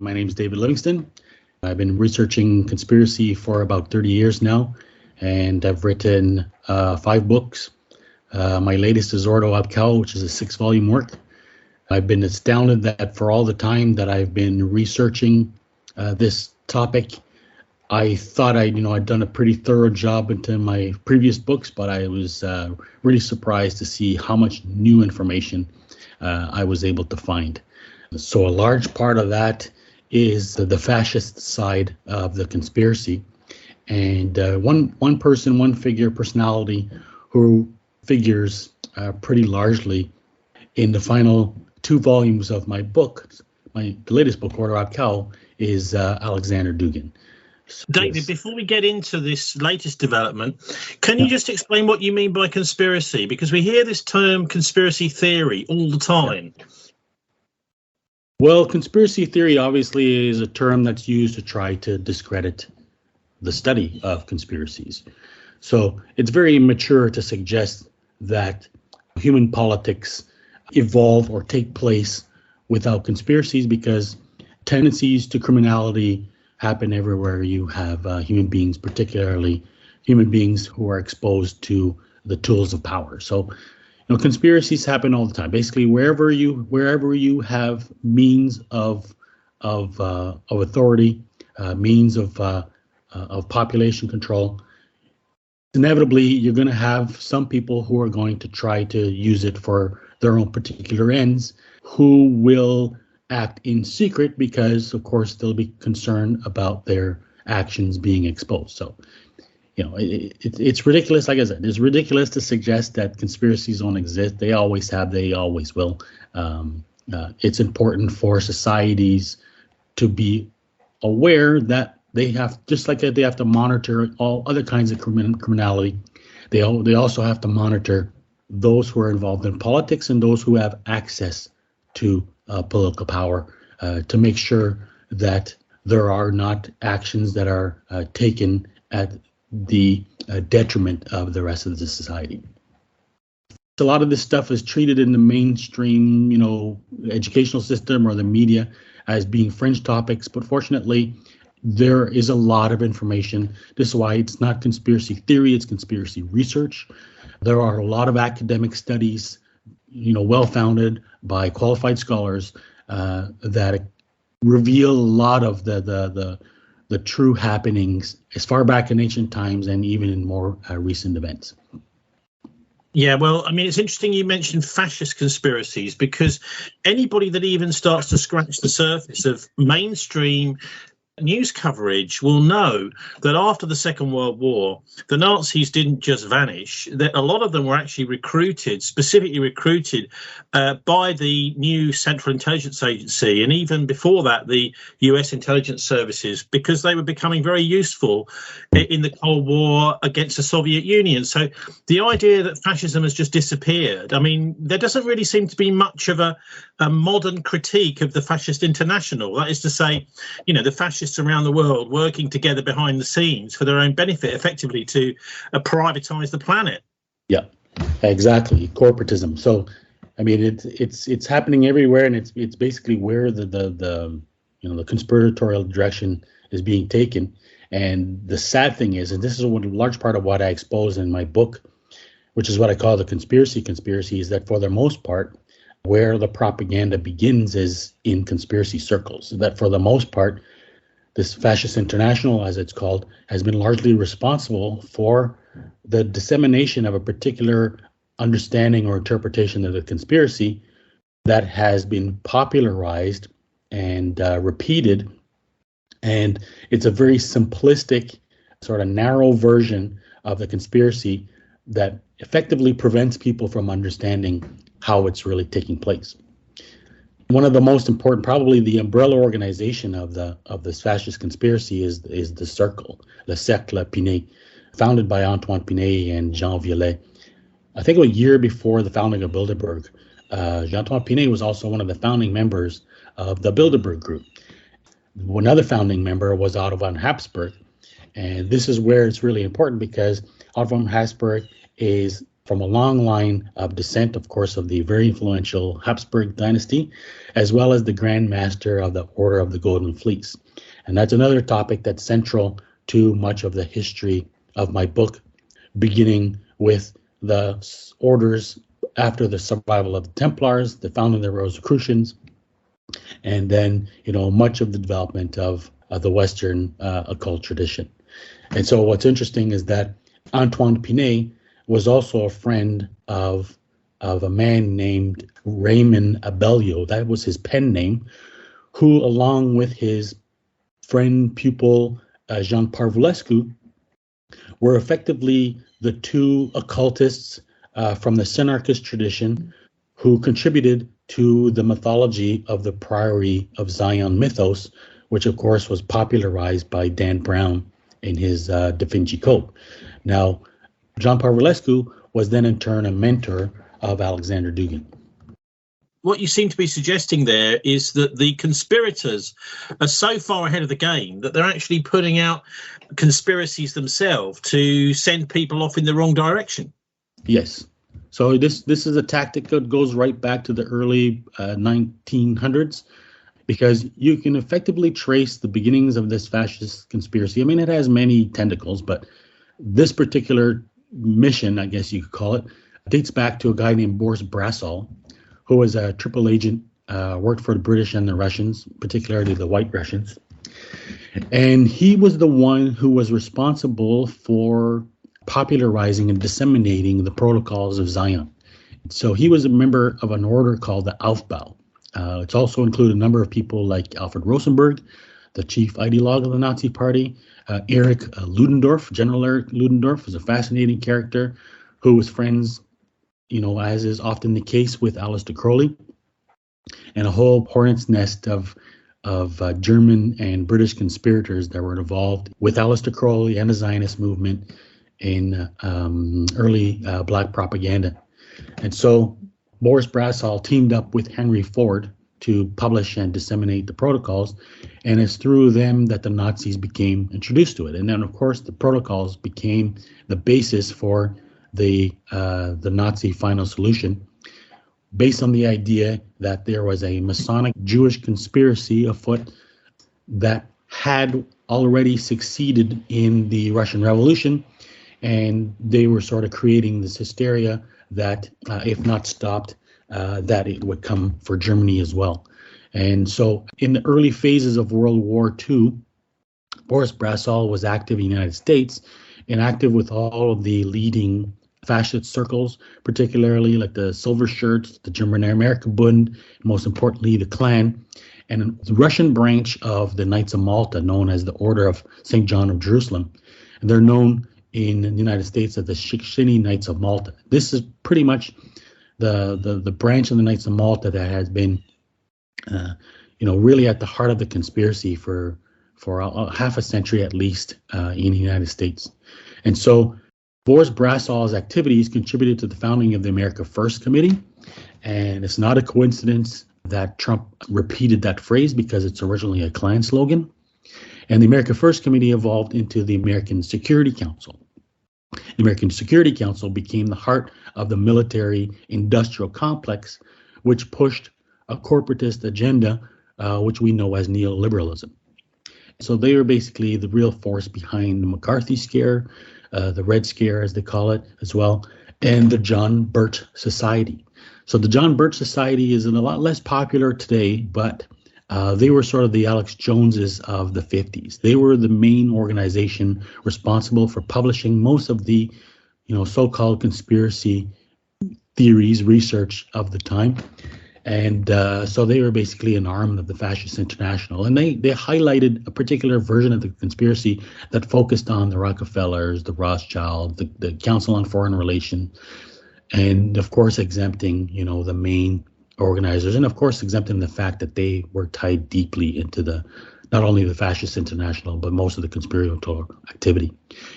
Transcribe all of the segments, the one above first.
My name is David Livingstone. I've been researching conspiracy for about 30 years now, and I've written 5 books. My latest is Owl of Minerva, which is a 6-volume work. I've been astounded that for all the time that I've been researching this topic, I thought I'd done a pretty thorough job into my previous books, but I was really surprised to see how much new information I was able to find. So a large part of that is the fascist side of the conspiracy, and one person, one figure, personality who figures pretty largely in the final 2 volumes of my book. The latest book, Owl of Minerva, is Alexander Dugin. So, David, yes. Before we get into this latest development, can you just explain what you mean by conspiracy? Because we hear this term conspiracy theory all the time. Yeah. Well, conspiracy theory obviously is a term that's used to try to discredit the study of conspiracies. So it's very immature to suggest that human politics evolve or take place without conspiracies, because tendencies to criminality happen everywhere you have human beings, particularly human beings who are exposed to the tools of power. So conspiracies happen all the time. Basically, wherever you have means of authority, means of population control, inevitably you're going to have some people who are going to try to use it for their own particular ends, who will act in secret because, of course, they'll be concerned about their actions being exposed. So, it's ridiculous. Like I said, it's ridiculous to suggest that conspiracies don't exist. They always have. They always will. It's important for societies to be aware that they have, just like they have to monitor all other kinds of criminality. They also have to monitor those who are involved in politics and those who have access to political power, to make sure that there are not actions that are taken at the detriment of the rest of the society. A lot of this stuff is treated in the mainstream, educational system or the media as being fringe topics, but fortunately, there is a lot of information. This is why it's not conspiracy theory, it's conspiracy research. There are a lot of academic studies, well-founded by qualified scholars that reveal a lot of the true happenings as far back in ancient times and even in more recent events. Yeah, well, I mean, it's interesting you mentioned fascist conspiracies, because anybody that even starts to scratch the surface of mainstream news coverage will know that after the Second World War, the Nazis didn't just vanish. That a lot of them were actually specifically recruited by the new Central Intelligence Agency, and even before that, the US intelligence services, because they were becoming very useful in the Cold War against the Soviet Union. So the idea that fascism has just disappeared, I mean, there doesn't really seem to be much of a modern critique of the fascist international. That is to say, the fascists around the world working together behind the scenes for their own benefit, effectively to privatize the planet. Yeah, exactly. Corporatism. So, I mean, it's happening everywhere, and it's basically where the conspiratorial direction is being taken. And the sad thing is, and this is a large part of what I expose in my book, which is what I call the conspiracy, is that for the most part, where the propaganda begins is in conspiracy circles. That for the most part, this fascist international, as it's called, has been largely responsible for the dissemination of a particular understanding or interpretation of the conspiracy that has been popularized and repeated. And it's a very simplistic, sort of narrow version of the conspiracy that effectively prevents people from understanding how it's really taking place. One of the most important, probably the umbrella organization of this fascist conspiracy is the Circle, Le Cercle Pinet, founded by Antoine Pinet and Jean Violet. I think a year before the founding of Bilderberg, Jean-Antoine Pinet was also one of the founding members of the Bilderberg Group. Another founding member was Otto von Habsburg, and this is where it's really important, because Otto von Habsburg is from a long line of descent, of course, of the very influential Habsburg dynasty, as well as the Grand Master of the Order of the Golden Fleece. And that's another topic that's central to much of the history of my book, beginning with the orders after the survival of the Templars, the founding of the Rosicrucians, and then, much of the development of the Western occult tradition. And so what's interesting is that Antoine Pinet was also a friend of a man named Raymond Abellio. That was his pen name, who, along with his friend, pupil, Jean Parvulescu, were effectively the two occultists from the synarchist tradition who contributed to the mythology of the Priory of Zion mythos, which of course was popularized by Dan Brown in his Da Vinci Code. Now, Jean Parvulescu was then in turn a mentor of Alexander Dugin. What you seem to be suggesting there is that the conspirators are so far ahead of the game that they're actually putting out conspiracies themselves to send people off in the wrong direction. Yes. So this is a tactic that goes right back to the early 1900s, because you can effectively trace the beginnings of this fascist conspiracy. I mean, it has many tentacles, but this particular mission, I guess you could call it, dates back to a guy named Boris Brassol, who was a triple agent, worked for the British and the Russians, particularly the White Russians. And he was the one who was responsible for popularizing and disseminating the protocols of Zion. So he was a member of an order called the Aufbau. It's also included a number of people like Alfred Rosenberg, the chief ideologue of the Nazi Party. Erich Ludendorff, General Erich Ludendorff, was a fascinating character who was friends, as is often the case with Aleister Crowley, and a whole hornet's nest of German and British conspirators that were involved with Aleister Crowley and the Zionist movement in early black propaganda. And so Boris Brassol teamed up with Henry Ford to publish and disseminate the protocols, and it's through them that the Nazis became introduced to it. And then, of course, the protocols became the basis for the Nazi final solution, based on the idea that there was a Masonic Jewish conspiracy afoot that had already succeeded in the Russian Revolution, and they were sort of creating this hysteria that, if not stopped, that it would come for Germany as well. And so in the early phases of World War II, Boris Brassol was active in the United States and active with all of the leading fascist circles, particularly like the Silver Shirts, the German American Bund, most importantly, the Klan, and the Russian branch of the Knights of Malta, known as the Order of St. John of Jerusalem. And they're known in the United States as the Shikshini Knights of Malta. This is pretty much the branch of the Knights of Malta that has been, really at the heart of the conspiracy for half a century at least in the United States. And so Boris Brassol's activities contributed to the founding of the America First Committee. And it's not a coincidence that Trump repeated that phrase, because it's originally a Klan slogan. And the America First Committee evolved into the American Security Council. The American Security Council became the heart of the military-industrial complex, which pushed a corporatist agenda, which we know as neoliberalism. So they were basically the real force behind the McCarthy scare, the Red Scare, as they call it, as well, and the John Birch Society. So the John Birch Society is a lot less popular today, but they were sort of the Alex Joneses of the 50s. They were the main organization responsible for publishing most of the, so-called conspiracy theories, research of the time. And so they were basically an arm of the Fascist International. And they highlighted a particular version of the conspiracy that focused on the Rockefellers, the Rothschilds, the Council on Foreign Relations, and of course exempting, the main organizers, and of course exempting the fact that they were tied deeply into the not only the Fascist International, but most of the conspiratorial activity.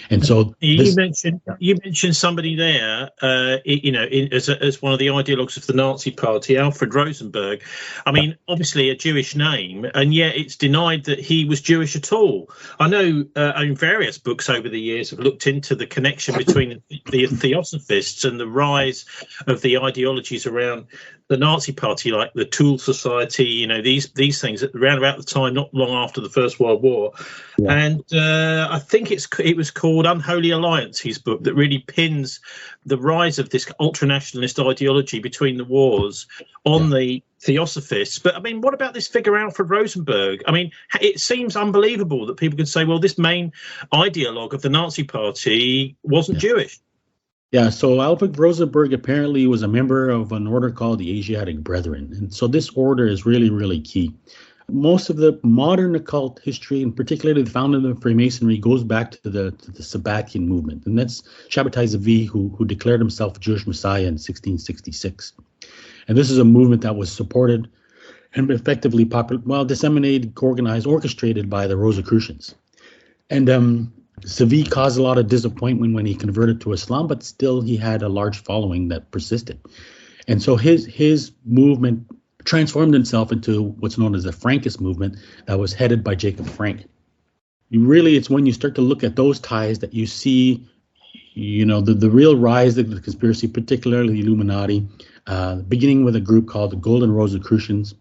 And so you mentioned somebody there, as one of the ideologues of the Nazi Party, Alfred Rosenberg. I mean, obviously a Jewish name, and yet it's denied that he was Jewish at all. I know in various books over the years have looked into the connection between the Theosophists and the rise of the ideologies around the Nazi Party, like the Tool Society, these things around about the time, not long after the First World War. Yeah. And I think it was called Unholy Alliance, his book, that really pins the rise of this ultranationalist ideology between the wars on the Theosophists. But I mean, what about this figure Alfred Rosenberg? I mean, it seems unbelievable that people could say, well, this main ideologue of the Nazi Party wasn't Jewish. Yeah, so Alfred Rosenberg apparently was a member of an order called the Asiatic Brethren. And so this order is really, really key. Most of the modern occult history, and particularly the founding of Freemasonry, goes back to the Sabbatian movement. And that's Shabbatai Zevi, who declared himself a Jewish Messiah in 1666. And this is a movement that was supported and effectively disseminated, organized, orchestrated by the Rosicrucians. And Zevi caused a lot of disappointment when he converted to Islam, but still he had a large following that persisted. And so his movement transformed itself into what's known as the Frankist movement that was headed by Jacob Frank. It's when you start to look at those ties that you see, the real rise of the conspiracy, particularly the Illuminati, beginning with a group called the Golden Rosicrucians.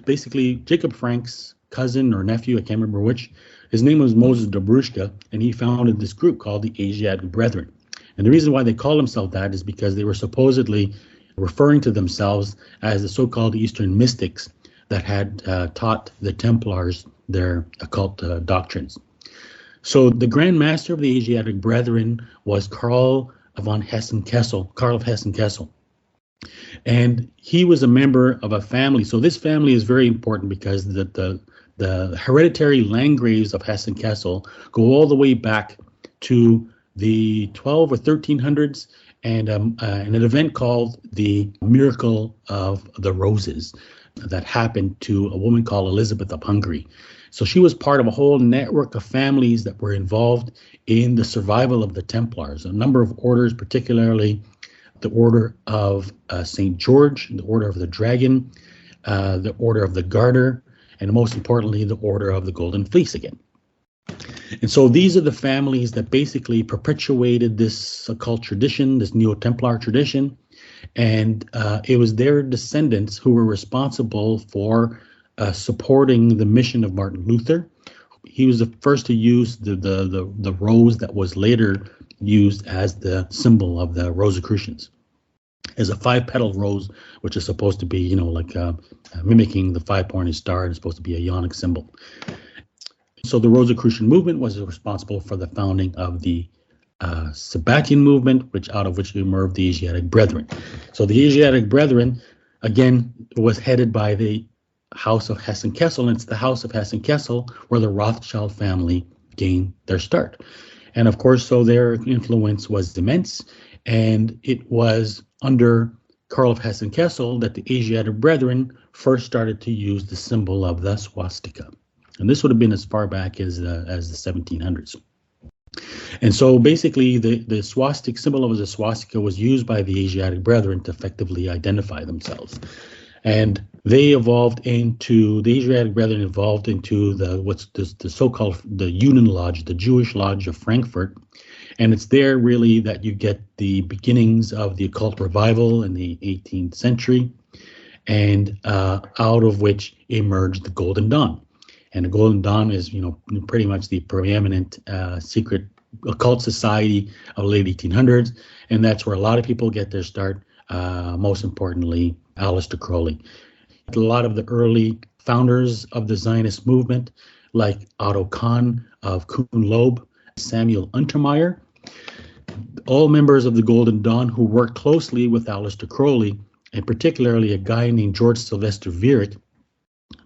Basically, Jacob Frank's cousin or nephew, I can't remember which, his name was Moses Dobrushka, and he founded this group called the Asiatic Brethren. And the reason why they call themselves that is because they were supposedly referring to themselves as the so-called Eastern mystics that had taught the Templars their occult doctrines. So the Grand Master of the Asiatic Brethren was Karl of Hessen-Kessel. And he was a member of a family. So this family is very important because the hereditary Landgraves of Hessen-Kessel go all the way back to the 12 or 1300s, and an event called the Miracle of the Roses that happened to a woman called Elizabeth of Hungary. So she was part of a whole network of families that were involved in the survival of the Templars, a number of orders, particularly the Order of St. George, the Order of the Dragon, the Order of the Garter, and most importantly, the Order of the Golden Fleece again. And so these are the families that basically perpetuated this occult tradition, this Neo-Templar tradition, and it was their descendants who were responsible for supporting the mission of Martin Luther. He was the first to use the rose that was later used as the symbol of the Rosicrucians, as a 5-petal rose, which is supposed to be, mimicking the 5-pointed star, and it's supposed to be a Ionic symbol. So the Rosicrucian movement was responsible for the founding of the Sabbatian movement, out of which emerged the Asiatic Brethren. So the Asiatic Brethren, again, was headed by the House of Hessen-Kessel, and it's the House of Hessen-Kessel where the Rothschild family gained their start. And of course, so their influence was immense, and it was under Karl of Hessen-Kessel that the Asiatic Brethren first started to use the symbol of the swastika. And this would have been as far back as the 1700s. And so basically the swastika symbol of the swastika was used by the Asiatic Brethren to effectively identify themselves. And the Asiatic Brethren evolved into the so-called the Union Lodge, the Jewish Lodge of Frankfurt. And it's there really that you get the beginnings of the occult revival in the 18th century, and out of which emerged the Golden Dawn. And the Golden Dawn is, pretty much the preeminent secret occult society of the late 1800s. And that's where a lot of people get their start, most importantly, Aleister Crowley. A lot of the early founders of the Zionist movement, like Otto Kahn of Kuhn Loeb, Samuel Untermeyer, all members of the Golden Dawn who worked closely with Aleister Crowley, and particularly a guy named George Sylvester Viereck,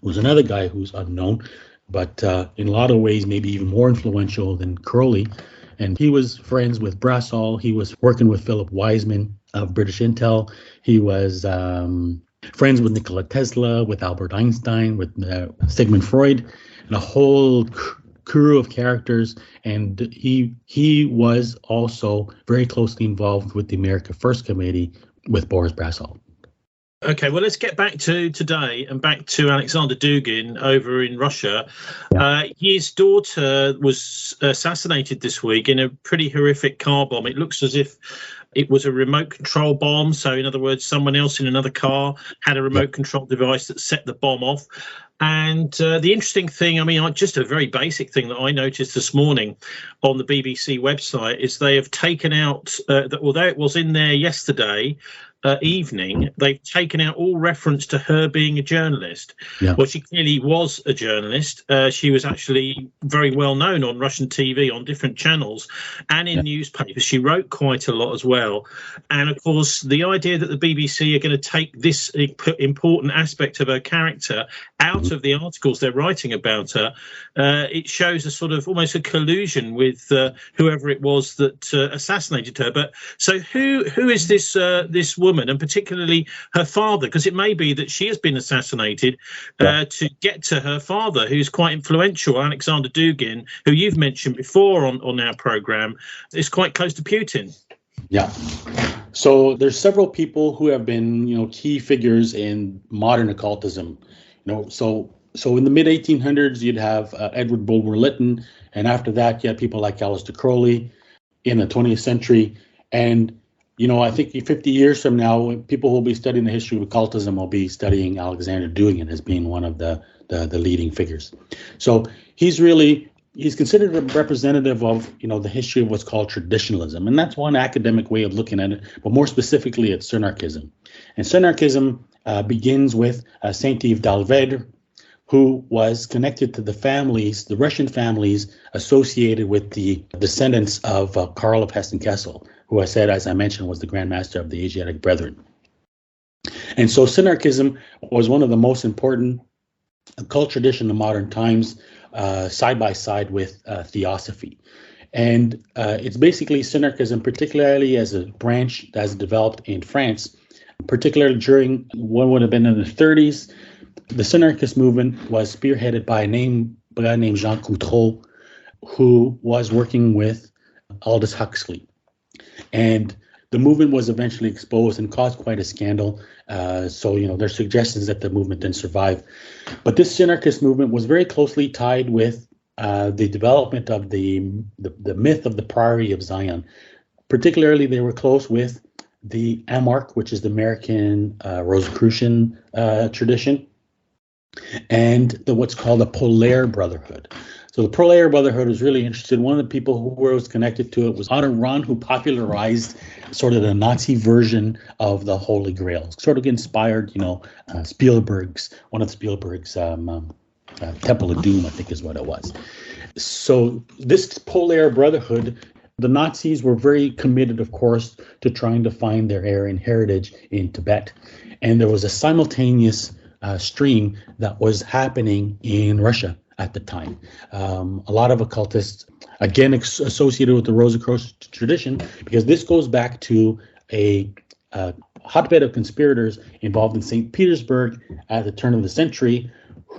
who's another guy who's unknown, but in a lot of ways maybe even more influential than Crowley. And he was friends with Brassall. He was working with Philip Wiseman of British Intel. He was friends with Nikola Tesla, with Albert Einstein, with Sigmund Freud. and a whole crew of characters. And he was also very closely involved with the America First Committee with Boris Brasov. Okay, well, let's get back to today and back to Alexander Dugin over in Russia. His daughter was assassinated this week in a pretty horrific car bomb. It looks as if it was a remote control bomb. So, in other words, someone else in another car had a remote control device that set the bomb off. And the interesting thing, I mean, just a very basic thing that I noticed this morning on the BBC website is they have taken out, that although it was in there yesterday evening, they've taken out all reference to her being a journalist. Yeah. Well, she clearly was a journalist. She was actually very well known on Russian TV, on different channels, and in newspapers. She wrote quite a lot as well. And of course, the idea that the BBC are going to take this important aspect of her character out of the articles they're writing about her, it shows a sort of almost a collusion with whoever it was that assassinated her. But so who is this woman, and particularly her father? Because it may be that she has been assassinated to get to her father, who's quite influential, Alexander Dugin, who you've mentioned before on our program, is quite close to Putin. Yeah. So there's several people who have been, key figures in modern occultism. So in the mid 1800s, you'd have Edward Bulwer Lytton, and after that, you had people like Aleister Crowley in the 20th century. And I think 50 years from now, people who will be studying the history of occultism will be studying Alexander Dugin as being one of the leading figures. So he's considered a representative of, the history of what's called traditionalism. And that's one academic way of looking at it. But more specifically, it's Synarchism. And Synarchism begins with Saint Yves d'Alvedre, who was connected to the Russian families associated with the descendants of Karl of Hessen-Kassel, who as I mentioned, was the Grand Master of the Asiatic Brethren. And so Synarchism was one of the most important occult tradition in modern times, side by side with theosophy. And it's basically Synarchism, particularly as a branch that has developed in France, particularly during what would have been in the 30s. The Synarchist movement was spearheaded by a guy named Jean Coutreau, who was working with Aldous Huxley. And the movement was eventually exposed and caused quite a scandal. So there's suggestions that the movement didn't survive. But this Synarchist movement was very closely tied with the development of the myth of the Priory of Zion. Particularly, they were close with the Amark, which is the American Rosicrucian tradition, and what's called the Polaire Brotherhood. So the Polaire Brotherhood was really interested. One of the people who was connected to it was Otto Rahn, who popularized sort of the Nazi version of the Holy Grail. Sort of inspired, one of Spielberg's Temple of Doom, I think is what it was. So this Polaire Brotherhood, the Nazis were very committed, of course, to trying to find their Aryan heritage in Tibet. And there was a simultaneous stream that was happening in Russia at the time. A lot of occultists, again, associated with the Rosicrucian tradition, because this goes back to a hotbed of conspirators involved in St. Petersburg at the turn of the century,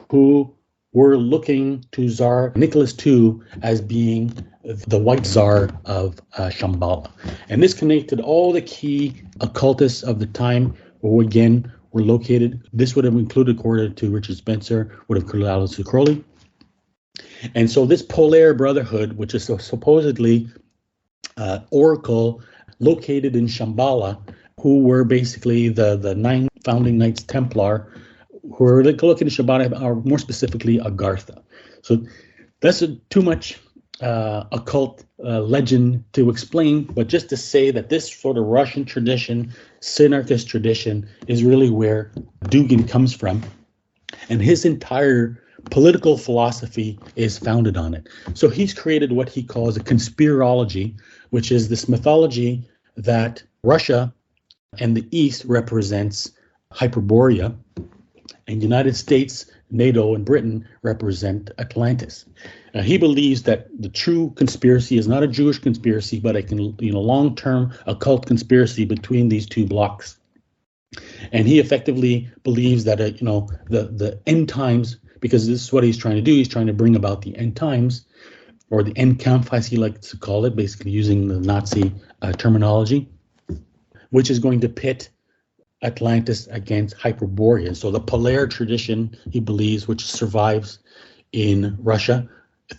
who were looking to Tsar Nicholas II as being the white Tsar of Shambhala. And this connected all the key occultists of the time, who again were located. This would have included, according to Richard Spencer, would have included Aleister Crowley. And so this Polaire Brotherhood, which is supposedly oracle located in Shambhala, who were basically the 9 founding Knights Templar, who are located in Shambhala, are more specifically Agartha. So that's too much occult legend to explain, but just to say that this sort of Russian tradition, Synarchist tradition, is really where Dugin comes from. And his entire political philosophy is founded on it. So he's created what he calls a conspirology, which is this mythology that Russia and the East represents Hyperborea, and United States, NATO, and Britain represent Atlantis. He believes that the true conspiracy is not a Jewish conspiracy, but a long-term occult conspiracy between these two blocks. And he effectively believes that the end times because this is what he's trying to do. He's trying to bring about the end times, or the Endkampf, as he likes to call it, basically using the Nazi terminology, which is going to pit Atlantis against Hyperborea. So the Polaire tradition, he believes, which survives in Russia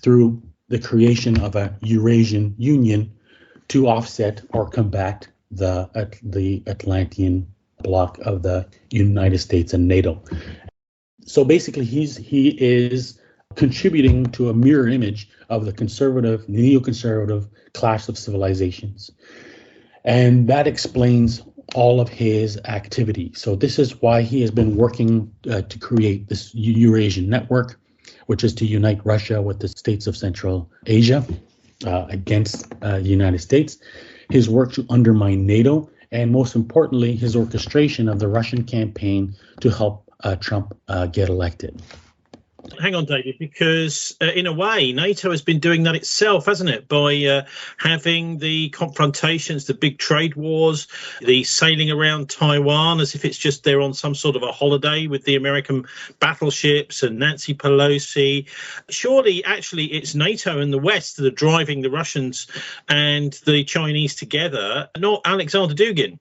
through the creation of a Eurasian Union to offset or combat the Atlantean bloc of the United States and NATO. So basically, he is contributing to a mirror image of the conservative, neoconservative clash of civilizations. And that explains all of his activity. So this is why he has been working to create this Eurasian network, which is to unite Russia with the states of Central Asia against the United States. His work to undermine NATO, and most importantly, his orchestration of the Russian campaign to help Trump get elected. Hang on, David, because in a way, NATO has been doing that itself, hasn't it? By having the confrontations, the big trade wars, the sailing around Taiwan as if it's just they're on some sort of a holiday with the American battleships and Nancy Pelosi. Surely, actually, it's NATO and the West that are driving the Russians and the Chinese together, not Alexander Dugin.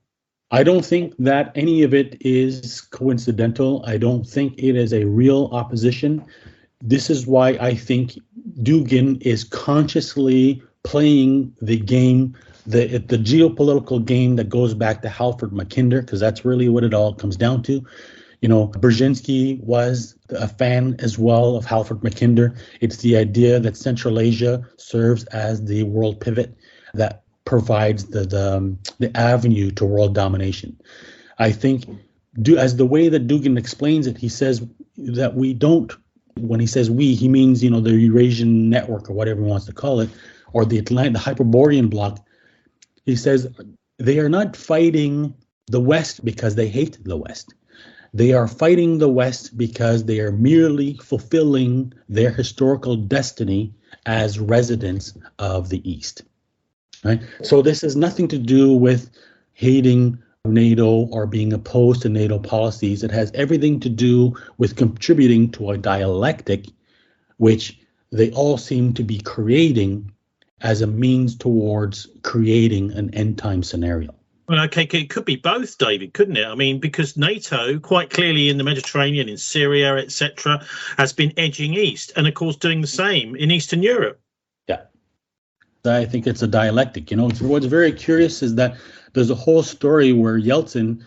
I don't think that any of it is coincidental. I don't think it is a real opposition. This is why I think Dugin is consciously playing the game, the geopolitical game that goes back to Halford Mackinder, because that's really what it all comes down to. You know, Brzezinski was a fan as well of Halford Mackinder. It's the idea that Central Asia serves as the world pivot that provides the avenue to world domination. I think, as the way that Dugin explains it, he says that we don't, when he says we, he means, you know, the Eurasian network or whatever he wants to call it, or the Hyperborean bloc. He says they are not fighting the West because they hate the West. They are fighting the West because they are merely fulfilling their historical destiny as residents of the East. Right? So this has nothing to do with hating NATO or being opposed to NATO policies. It has everything to do with contributing to a dialectic, which they all seem to be creating as a means towards creating an end time scenario. Well, okay, it could be both, David, couldn't it? I mean, because NATO, quite clearly in the Mediterranean, in Syria, etc., has been edging east, and of course doing the same in Eastern Europe. Yeah. I think it's a dialectic. You know, what's very curious is that there's a whole story where Yeltsin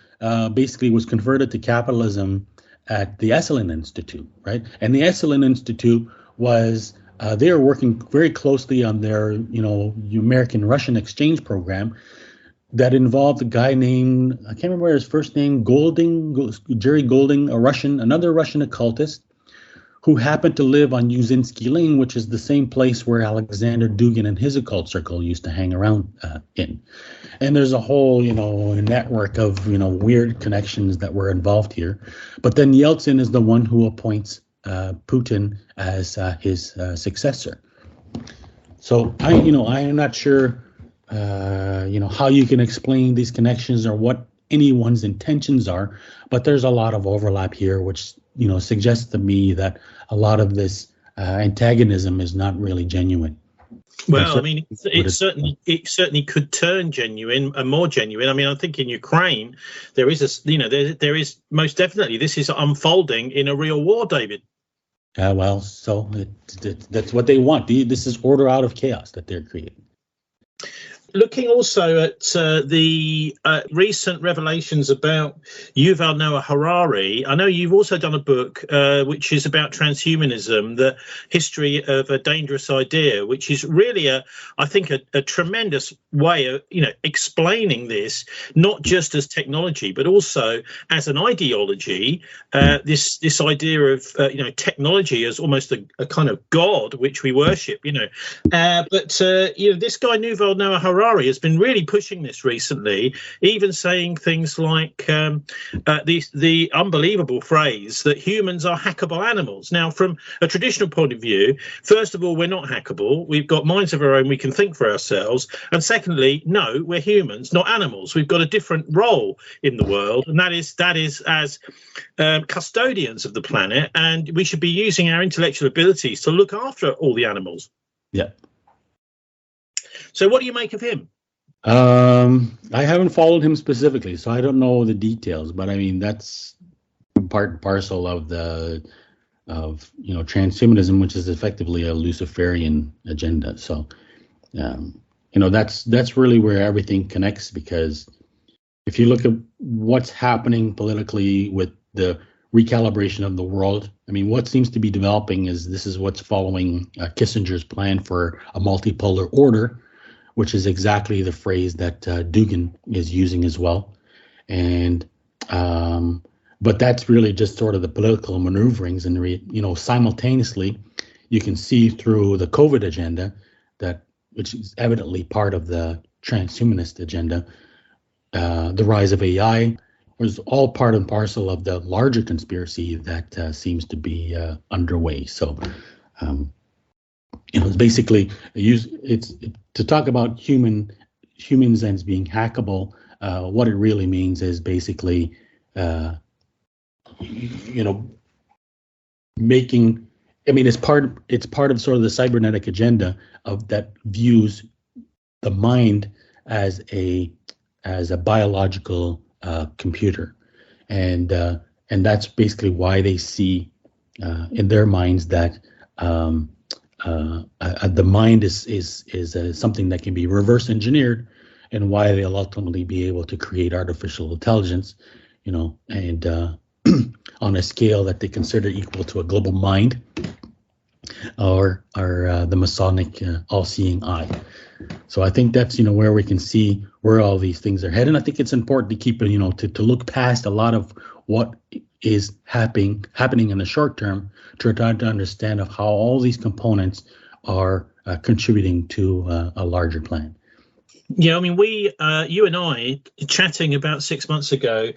basically was converted to capitalism at the Esalen Institute, right? And the Esalen Institute was, they were working very closely on their, you know, American-Russian exchange program that involved a guy named, I can't remember his first name, Jerry Golding, another Russian occultist, who happened to live on Uzinsky Lane, which is the same place where Alexander Dugin and his occult circle used to hang around in. And there's a whole, you know, network of, you know, weird connections that were involved here. But then Yeltsin is the one who appoints Putin as his successor. So I am not sure, how you can explain these connections or what anyone's intentions are, but there's a lot of overlap here, which, you know, suggests to me that a lot of this antagonism is not really genuine. Well, I mean, it certainly could turn genuine and more genuine. I mean, I think in Ukraine there is there is most definitely, this is unfolding in a real war, David. Well, so that's what they want. This is order out of chaos that they're creating. Looking also at the recent revelations about Yuval Noah Harari, I know you've also done a book which is about transhumanism, the history of a dangerous idea, which is really I think a tremendous way of, you know, explaining this, not just as technology, but also as an ideology. This idea of technology as almost a kind of god which we worship, But this guy Yuval Noah Harari Harari has been really pushing this recently, even saying things like the unbelievable phrase that humans are hackable animals. Now, from a traditional point of view, first of all, we're not hackable. We've got minds of our own. We can think for ourselves. And secondly, no, we're humans, not animals. We've got a different role in the world, and that is as custodians of the planet, and we should be using our intellectual abilities to look after all the animals. Yeah. So what do you make of him? I haven't followed him specifically, so I don't know the details, but I mean, that's part and parcel of transhumanism, which is effectively a Luciferian agenda. So, that's really where everything connects, because if you look at what's happening politically with the recalibration of the world, I mean, what seems to be developing is this is what's following Kissinger's plan for a multipolar order, which is exactly the phrase that Dugin is using as well. And but that's really just sort of the political maneuverings, and simultaneously, you can see through the COVID agenda which is evidently part of the transhumanist agenda, the rise of AI was all part and parcel of the larger conspiracy that seems to be underway. So, it's basically it's to talk about humans as being hackable. What it really means is basically, making. I mean, it's part of sort of the cybernetic agenda that views the mind as a biological computer, and that's basically why they see in their minds that the mind is something that can be reverse engineered, and why they'll ultimately be able to create artificial intelligence, and on a scale that they consider equal to a global mind, or the Masonic all-seeing eye. So I think that's where we can see where all these things are headed. And I think it's important to keep to look past a lot of what is happening in the short term to try to understand of how all these components are contributing to a larger plan. Yeah, I mean, you and I, chatting about 6 months ago,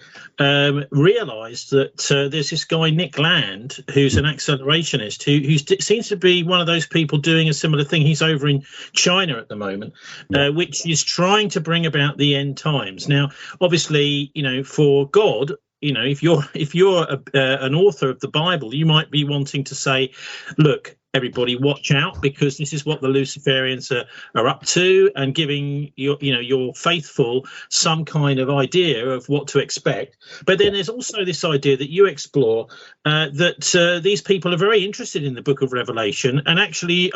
realised that there's this guy, Nick Land, who's an accelerationist, who seems to be one of those people doing a similar thing. He's over in China at the moment, which is trying to bring about the end times. Now, obviously, for God, if you're an author of the Bible, you might be wanting to say, look, everybody watch out, because this is what the Luciferians are up to, and giving your faithful some kind of idea of what to expect. But then there's also this idea that you explore that these people are very interested in the Book of Revelation, and actually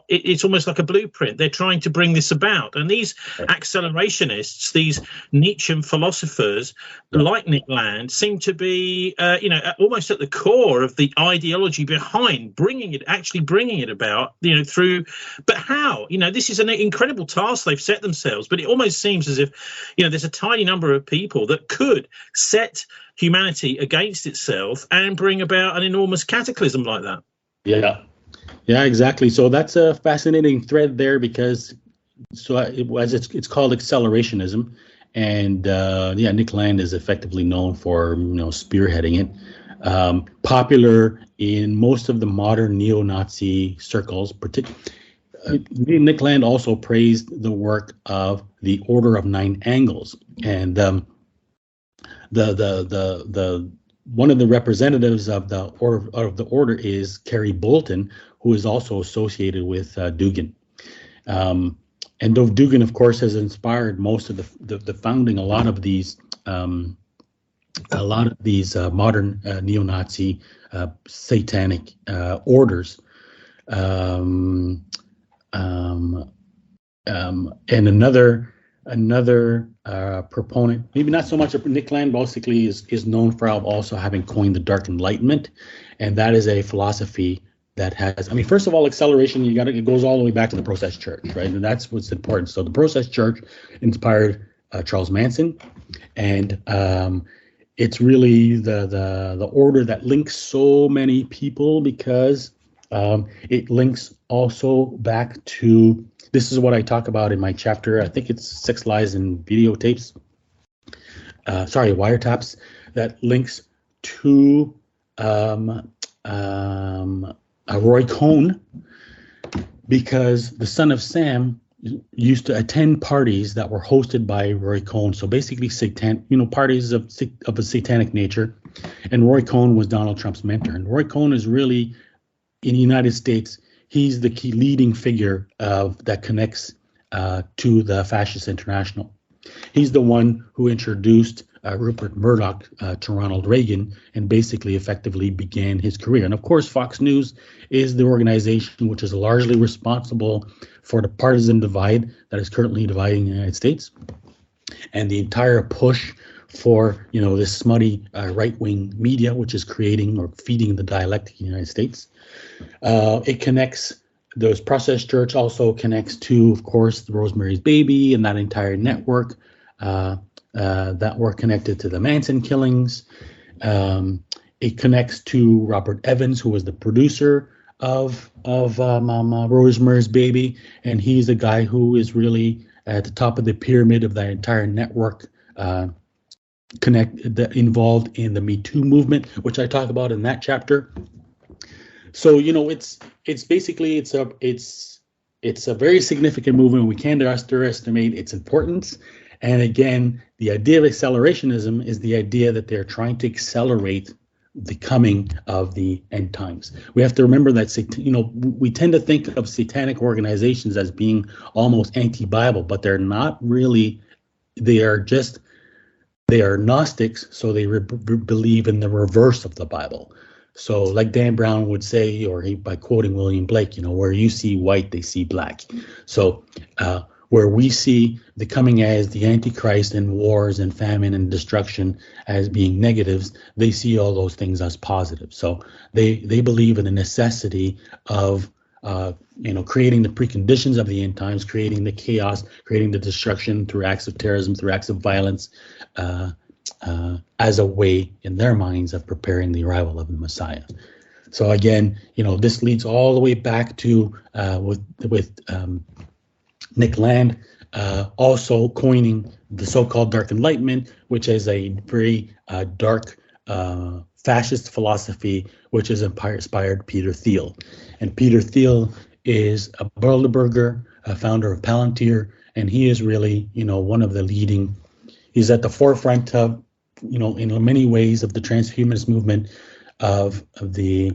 it's almost like a blueprint. They're trying to bring this about. And these accelerationists, these Nietzschean philosophers like Nick Land, seem to be almost at the core of the ideology behind bringing it about, through. But how? This is an incredible task they've set themselves, but it almost seems as if, there's a tiny number of people that could set humanity against itself and bring about an enormous cataclysm like that. Yeah, exactly. So that's a fascinating thread there, because it's called accelerationism, and Nick Land is effectively known for spearheading it. Popular in most of the modern neo-Nazi circles. Nick Land also praised the work of the Order of Nine Angles, and the one of the representatives of the order is Kerry Bolton, who is also associated with Dugin. And though Dugin, of course, has inspired most of the founding, a lot of these modern neo-Nazi satanic orders, and another proponent, maybe not so much of Nick Land, basically is known for also having coined the Dark Enlightenment, and that is a philosophy that has, first of all, acceleration, it goes all the way back to the Process Church, right? And that's what's important. So the Process Church inspired Charles Manson, and it's really the order that links so many people, because it links also back to this is what I talk about in my chapter. I think it's Six Lies and Videotapes. Wiretaps, that links to Roy Cohn, because the son of Sam used to attend parties that were hosted by Roy Cohn. So basically, parties of a satanic nature. And Roy Cohn was Donald Trump's mentor. And Roy Cohn is really, in the United States, he's the key leading figure that connects to the Fascist International. He's the one who introduced Rupert Murdoch to Ronald Reagan and basically effectively began his career. And of course, Fox News is the organization which is largely responsible for the partisan divide that is currently dividing the United States, and the entire push for this smutty right-wing media, which is creating or feeding the dialectic in the United States. It connects. Those Process Church also connects to, of course, the Rosemary's Baby and that entire network that were connected to the Manson killings. It connects to Robert Evans, who was the producer of Rosemary's Baby, and he's the guy who is really at the top of the pyramid of that entire network involved in the Me Too movement, which I talk about in that chapter. So it's basically it's a very significant movement. We can't underestimate its importance. And again, the idea of accelerationism is the idea that they're trying to accelerate the coming of the end times. We have to remember that we tend to think of satanic organizations as being almost anti-Bible, but they're not really. They are Gnostics, so they believe in the reverse of the Bible. So like Dan Brown would say, or by quoting William Blake, where you see white, they see black. So where we see the coming as the Antichrist and wars and famine and destruction as being negatives, they see all those things as positive. So they believe in the necessity of creating the preconditions of the end times, creating the chaos, creating the destruction through acts of terrorism, through acts of violence, as a way in their minds of preparing the arrival of the Messiah. So again, this leads all the way back to with Nick Land also coining the so-called Dark Enlightenment, which is a very dark fascist philosophy, which has inspired Peter Thiel. And Peter Thiel is a Bilderberger, a founder of Palantir, and he is really, one of the leading. He's at the forefront of, in many ways, of the transhumanist movement of the.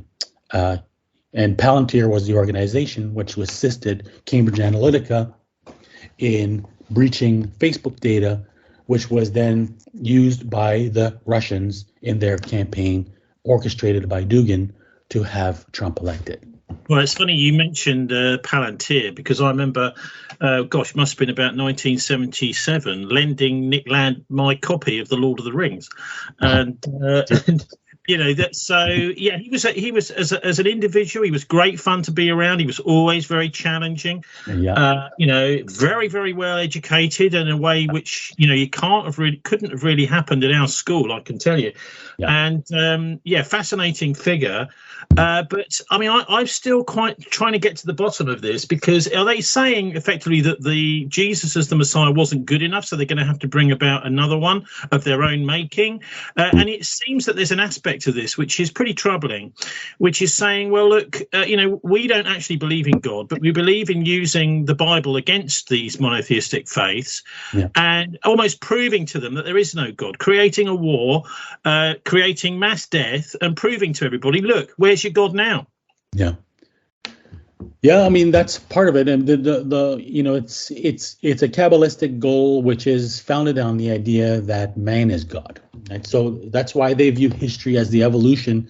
And Palantir was the organization which assisted Cambridge Analytica in breaching Facebook data, which was then used by the Russians in their campaign, orchestrated by Dugin, to have Trump elected. Well, it's funny you mentioned Palantir, because I remember, must have been about 1977, lending Nick Land my copy of The Lord of the Rings. And he was as an individual, he was great fun to be around. He was always very challenging. Very, very well educated in a way which couldn't have really happened in our school, I can tell you. Yeah. And fascinating figure. But I mean, I'm still quite trying to get to the bottom of this, because are they saying effectively that the Jesus as the Messiah wasn't good enough, so they're going to have to bring about another one of their own making? And it seems that there's an aspect to this which is pretty troubling, which is saying, well, look, we don't actually believe in God, but we believe in using the Bible against these monotheistic faiths, and almost proving to them that there is no God, creating a war, creating mass death, and proving to everybody, look, where's your God now? Yeah, I mean, that's part of it, and it's a Kabbalistic goal which is founded on the idea that man is God. Right? So that's why they view history as the evolution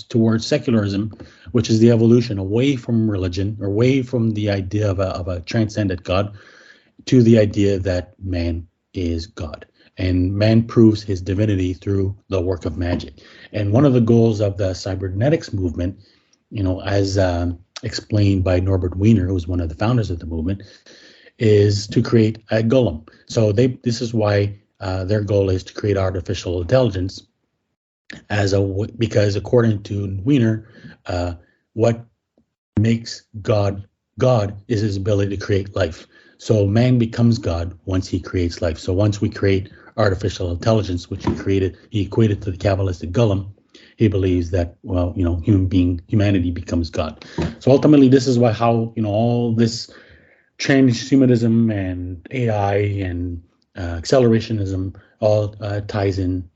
towards secularism, which is the evolution away from religion, or away from the idea of a transcendent God, to the idea that man is God. And man proves his divinity through the work of magic. And one of the goals of the cybernetics movement, as explained by Norbert Wiener, who was one of the founders of the movement, is to create a golem. So this is why their goal is to create artificial intelligence, because according to Wiener, what makes God God is his ability to create life. So man becomes God once he creates life. So once we create artificial intelligence, which he equated to the Kabbalistic golem, he believes that, well, humanity becomes God. So ultimately, this is how all this transhumanism and AI and accelerationism all ties in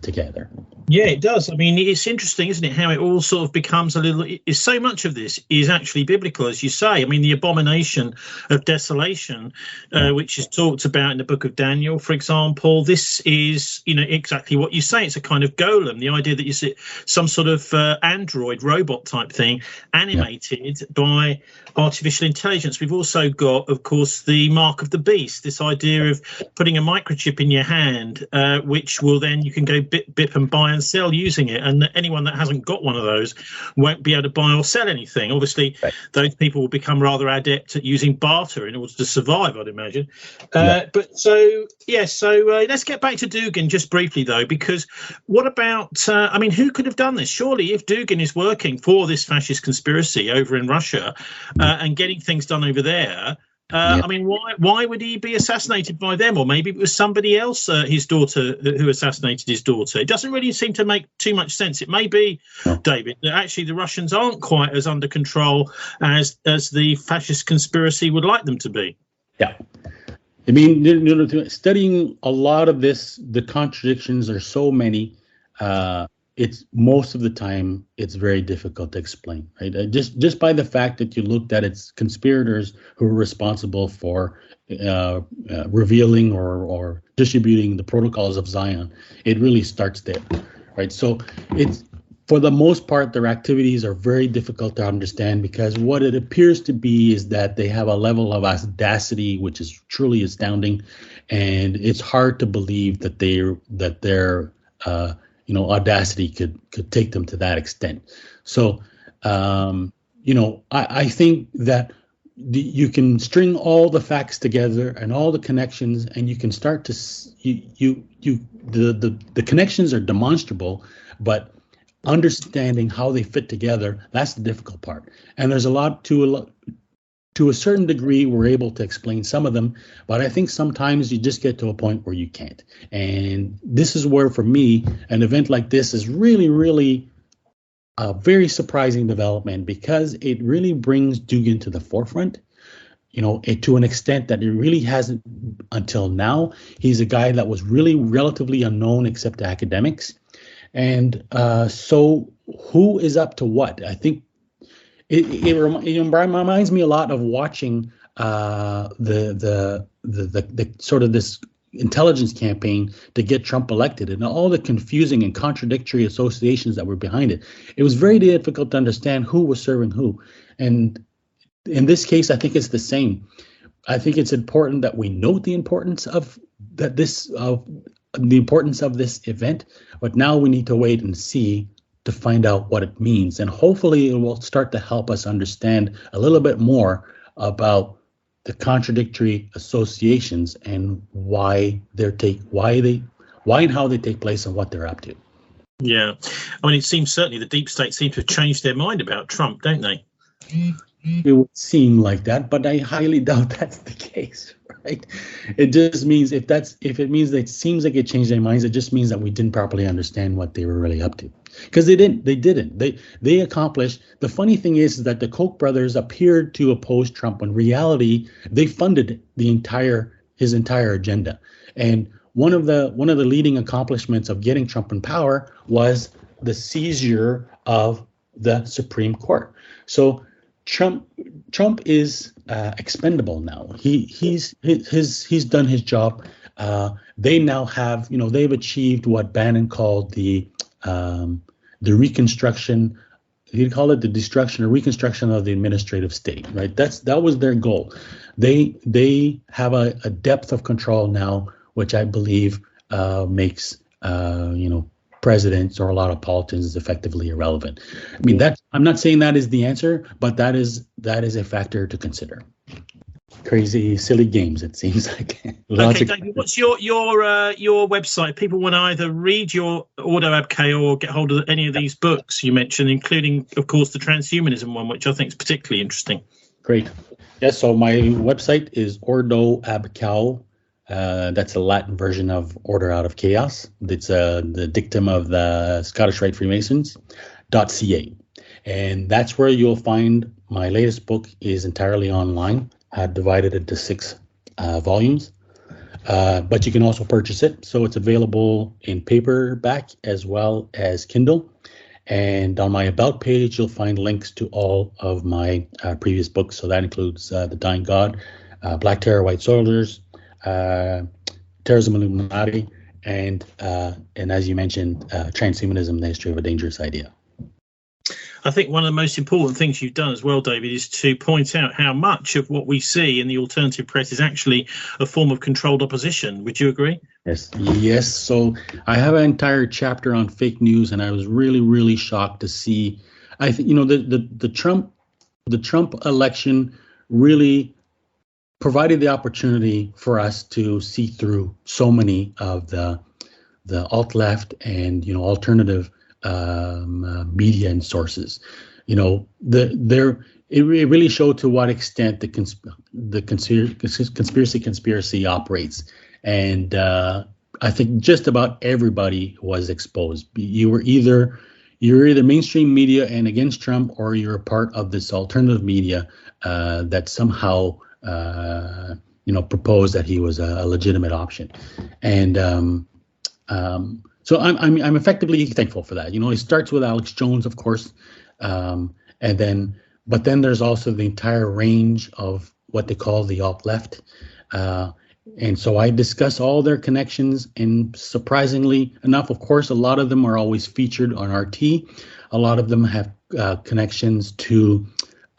together. Yeah, it does. I mean, it's interesting, isn't it, how it all sort of becomes a little... So much of this is actually biblical, as you say. I mean, the abomination of desolation, which is talked about in the book of Daniel, for example, this is, exactly what you say. It's a kind of golem, the idea that you see some sort of android robot type thing animated by artificial intelligence. We've also got, of course, the mark of the beast, this idea of putting a microchip in your hand, which will then you can go bip and buy and sell using it, and anyone that hasn't got one of those won't be able to buy or sell anything. Obviously, those people will become rather adept at using barter in order to survive, I'd imagine. But let's get back to Dugin just briefly, though, because what about, who could have done this? Surely if Dugin is working for this fascist conspiracy over in Russia and getting things done over there, why would he be assassinated by them? Or maybe it was somebody else, his daughter, who assassinated his daughter. It doesn't really seem to make too much sense. It may be, David, that actually the Russians aren't quite as under control as the fascist conspiracy would like them to be. Yeah. I mean, studying a lot of this, the contradictions are so many. It's most of the time it's very difficult to explain, right? Just by the fact that you looked at it's conspirators who are responsible for revealing or distributing the protocols of Zion, it really starts there, right? So it's, for the most part, their activities are very difficult to understand, because what it appears to be is that they have a level of audacity which is truly astounding, and it's hard to believe that their audacity could take them to that extent. So, I think that you can string all the facts together and all the connections, and you can start to the connections are demonstrable, but understanding how they fit together, that's the difficult part. And there's a lot to a certain degree, we're able to explain some of them, but I think sometimes you just get to a point where you can't. And this is where, for me, an event like this is really, really a very surprising development, because it really brings Dugin to the forefront, to an extent that it really hasn't until now. He's a guy that was really relatively unknown except to academics. And so who is up to what? I think it reminds me a lot of watching the sort of this intelligence campaign to get Trump elected, and all the confusing and contradictory associations that were behind it. It was very difficult to understand who was serving who. And in this case, I think it's the same. I think it's important that we note the importance of this event, but now we need to wait and see to find out what it means, and hopefully it will start to help us understand a little bit more about the contradictory associations and why and how they take place and what they're up to. Yeah, I mean, it seems certainly the deep state seems to have changed their mind about Trump, don't they? It would seem like that, but I highly doubt that's the case, right? It just means if it means that it seems like it changed their minds, it just means that we didn't properly understand what they were really up to. Because they didn't. They accomplished. The funny thing is that the Koch brothers appeared to oppose Trump. In reality, they funded his entire agenda. And one of the leading accomplishments of getting Trump in power was the seizure of the Supreme Court. So Trump is expendable now. He's done his job. They now have, they've achieved what Bannon called the reconstruction. He'd call it the destruction or reconstruction of the administrative state, right? That was their goal. They have a depth of control now, which I believe makes presidents or a lot of politicians effectively irrelevant. I mean, I'm not saying that is the answer, but that is a factor to consider. Crazy, silly games, it seems like. Okay, David, what's your website? People want to either read your Auto Abk or get hold of any of these books you mentioned, including, of course, the transhumanism one, which I think is particularly interesting. Great. Yes, so my website is Ordo Ab Chao. That's a Latin version of Order Out of Chaos. It's the dictum of the Scottish Rite Freemasons, .ca. And that's where you'll find my latest book is entirely online. I've divided it into 6 volumes. But you can also purchase it. So it's available in paperback as well as Kindle. And on my About page, you'll find links to all of my previous books. So that includes The Dying God, Black Terror, White Soldiers, Terrorism, Illuminati, and as you mentioned, Transhumanism, the History of a Dangerous Idea. I think one of the most important things you've done as well, David, is to point out how much of what we see in the alternative press is actually a form of controlled opposition. Would you agree? Yes. So I have an entire chapter on fake news, and I was really, really shocked to see. I think the Trump election really provided the opportunity for us to see through so many of the alt left and alternative media and sources. It really showed to what extent the conspiracy operates, and I think just about everybody was exposed. You're either mainstream media and against Trump, or you're a part of this alternative media that somehow proposed that he was a legitimate option, and so I'm effectively thankful for that. It starts with Alex Jones, of course, but then there's also the entire range of what they call the alt left, and so I discuss all their connections. And surprisingly enough, of course, a lot of them are always featured on RT. A lot of them have connections to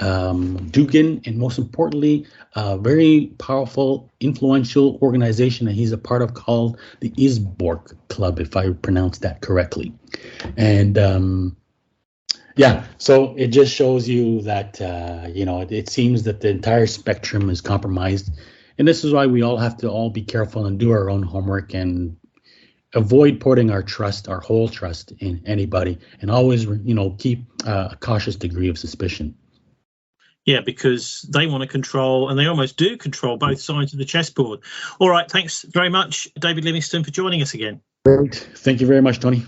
Dugin, and most importantly, a very powerful, influential organization that he's a part of called the Isborg Club, if I pronounced that correctly. And so it just shows you that, it seems that the entire spectrum is compromised. And this is why we all have to be careful and do our own homework and avoid putting our whole trust in anybody, and always, keep a cautious degree of suspicion. Yeah, because they want to control, and they almost do control, both sides of the chessboard. All right, thanks very much, David Livingstone, for joining us again. Great. Thank you very much, Tony.